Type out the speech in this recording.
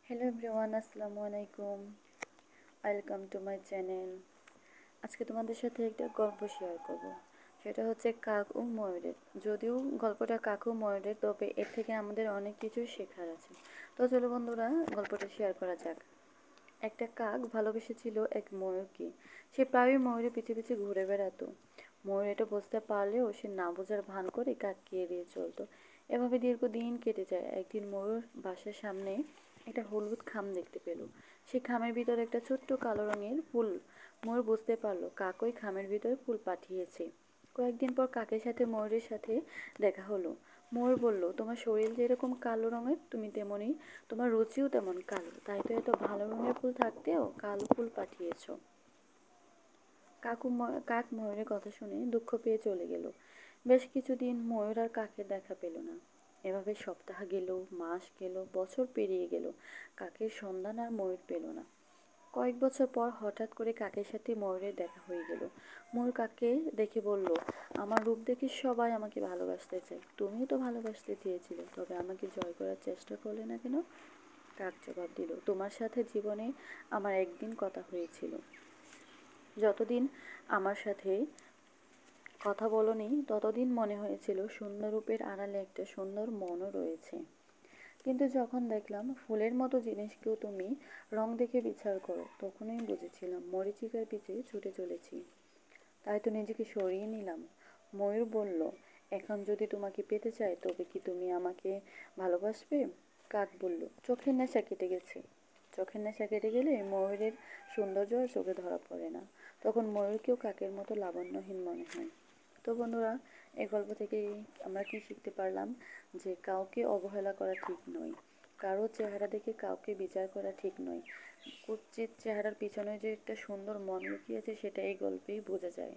Hello everyone, আসসালামু আলাইকুম। Welcome to my channel. আজকে তোমাদের সাথে একটা গল্প শেয়ার করব। সেটা হচ্ছে কাক ও ময়ূরের। যদিও গল্পটা কাক ও ময়ূরের, তবে এর থেকে আমাদের অনেক কিছু শেখার আছে। তো চলো বন্ধুরা, গল্পটা শেয়ার করা যাক। একটা কাক ভালোবেসেছিল এক ময়ূরকে। সে প্রায়ই ময়ূরের পিছে পিছে ঘুরে বেড়াতো। ময়ূর এটা বুঝতে পারলেও সে না বোঝার ভান করে কাককে এড়িয়ে চলতো। এভাবে দীর্ঘদিন কেটে যায়। একদিন ময়ূর বাসার সামনে একটা হলুদ খাম দেখতে পেল। সে খামের ভিতরে একটা ছোট্ট কালো রঙের ফুল। ময়ূর বুঝতে পারলো কাক ওই খামের ভিতরে ফুল পাঠিয়েছে। কয়েকদিন পর কাকের সাথে ময়ূরের সাথে দেখা হলো। ময়ূর বলল, তোমার শরীর যেরকম কালো রঙের, তুমি তেমনি, তোমার রুচিও তেমন কালো, তাই তো এত ভালো রঙের ফুল থাকতেও কালো ফুল পাঠিয়েছ। কাক ময়ূরের কথা শুনে দুঃখ পেয়ে চলে গেল। বেশ কিছুদিন ময়ূর আর কাকের দেখা পেল না। এভাবে সপ্তাহ গেল, মাস গেল, বছর পেরিয়ে গেল। কাকের সন্ধান আর ময়ূর পেল না। কয়েক বছর পর হঠাৎ করে কাকের সাথে ময়ূরের দেখা হয়ে গেল। ময়ূর কাককে দেখে বলল, আমার রূপ দেখে সবাই আমাকে ভালোবাসতে চায়, তুমিও তো ভালোবাসতে চেয়েছিলে, তবে আমাকে জয় করার চেষ্টা করলে না কেন? কাক জবাব দিল, তোমার সাথে জীবনে আমার একদিন কথা হয়েছিল। যতদিন আমার সাথে কথা বলোনি ততদিন মনে হয়েছিল সুন্দর রূপের আড়ালে একটা সুন্দর মনও রয়েছে। কিন্তু যখন দেখলাম ফুলের মতো জিনিসকেও তুমি রং দেখে বিচার করো, তখনই বুঝেছিলাম মরীচিকার পিছে ছুটে চলেছি। তাই তো নিজেকে সরিয়ে নিলাম। ময়ূর বলল, এখন যদি তোমাকে পেতে চাই তবে কি তুমি আমাকে ভালোবাসবে? কাক বলল, চোখের নেশা কেটে গেছে। চোখের নেশা কেটে গেলে ময়ূরের সৌন্দর্য আর চোখে ধরা পড়ে না। তখন ময়ূরকেও কাকের মতো লাবণ্যহীন মনে হয়। তো বন্ধুরা, এই গল্প থেকে আমরা কি শিখতে পারলাম? যে কাউকে অবহেলা করা ঠিক নয়, কারো চেহারা দেখে কাউকে বিচার করা ঠিক নয়। কুৎসিত চেহারার পিছনে যে একটা সুন্দর মন লুকিয়ে আছে সেটা এই গল্পেই বোঝা যায়।